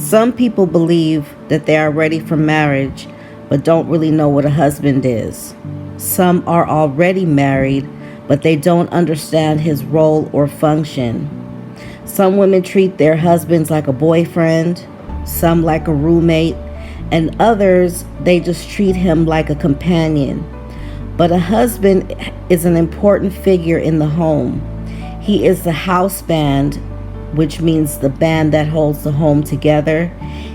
Some people believe that they are ready for marriage, but don't really know what a husband is. Some are already married, but they don't understand his role or function. Some women treat their husbands like a boyfriend, some like a roommate, and others, they just treat him like a companion. But a husband is an important figure in the home. He is the house band, which means the band that holds the home together.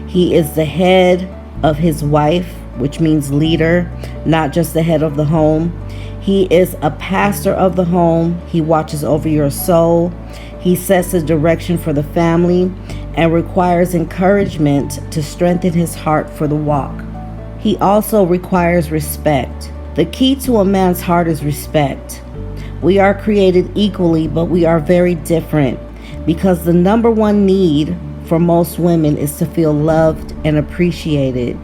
He is the head of his wife, which means leader, not just the head of the home. He is a pastor of the home. He watches over your soul. He sets the direction for the family and requires encouragement to strengthen his heart for the walk. He also requires respect. The key to a man's heart is respect. We are created equally, but we are very different, because the number one need for most women is to feel loved and appreciated.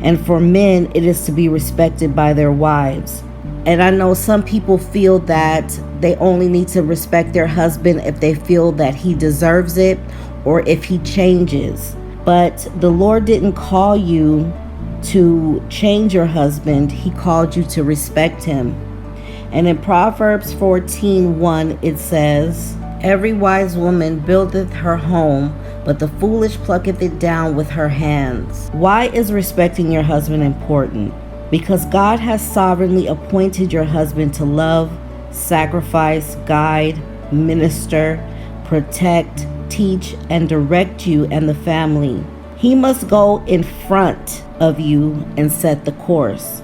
And for men, it is to be respected by their wives. And I know some people feel that they only need to respect their husband if they feel that he deserves it or if he changes. But the Lord didn't call you to change your husband. He called you to respect him. And in Proverbs 14:1, it says, "Every wise woman buildeth her home, but the foolish plucketh it down with her hands." Why is respecting your husband important? Because God has sovereignly appointed your husband to love, sacrifice, guide, minister, protect, teach, and direct you and the family. He must go in front of you and set the course.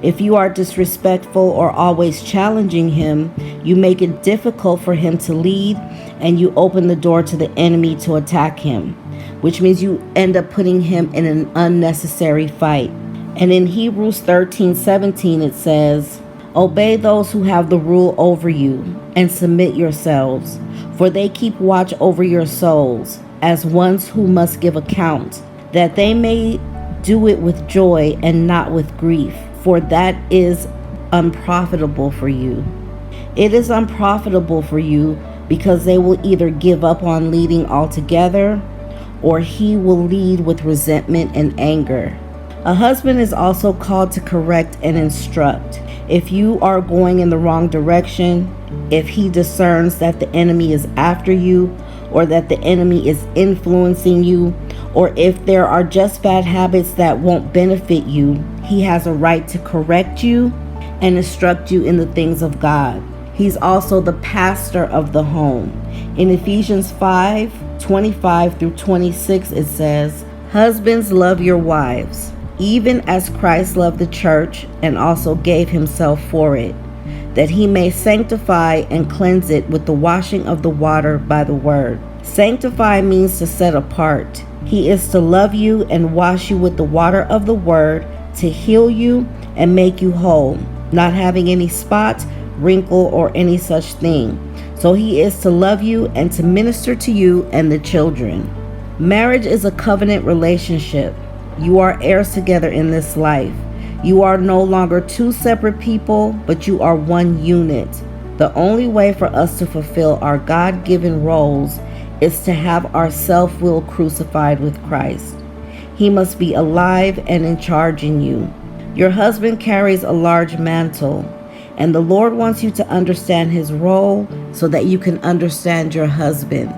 If you are disrespectful or always challenging him, you make it difficult for him to lead, and you open the door to the enemy to attack him, which means you end up putting him in an unnecessary fight. And in Hebrews 13:17 it says, "Obey those who have the rule over you, and submit yourselves, for they keep watch over your souls, as ones who must give account, that they may do it with joy and not with grief, for that is unprofitable for you." It is unprofitable for you because they will either give up on leading altogether, or he will lead with resentment and anger. A husband is also called to correct and instruct. If you are going in the wrong direction, if he discerns that the enemy is after you, or that the enemy is influencing you, or if there are just bad habits that won't benefit you, he has a right to correct you and instruct you in the things of God. He's also the pastor of the home. In Ephesians 5:25-26 it says, "Husbands, love your wives, even as Christ loved the church and also gave himself for it, that he may sanctify and cleanse it with the washing of the water by the word." Sanctify means to set apart. He is to love you and wash you with the water of the word, to heal you and make you whole, not having any spot, wrinkle, or any such thing. So he is to love you and to minister to you and the children. Marriage is a covenant relationship. You are heirs together in this life. You are no longer two separate people, but you are one unit. The only way for us to fulfill our God-given roles is to have our self-will crucified with Christ. He must be alive and in charge in you. Your husband carries a large mantle, and the Lord wants you to understand his role so that you can understand your husband.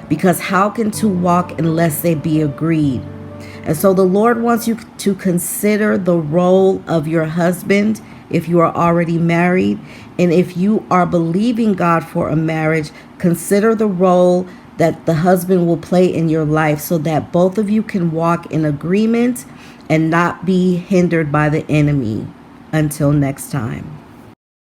Because how can two walk unless they be agreed? And so the Lord wants you to consider the role of your husband if you are already married. And if you are believing God for a marriage, consider the role that the husband will play in your life so that both of you can walk in agreement and not be hindered by the enemy. Until next time.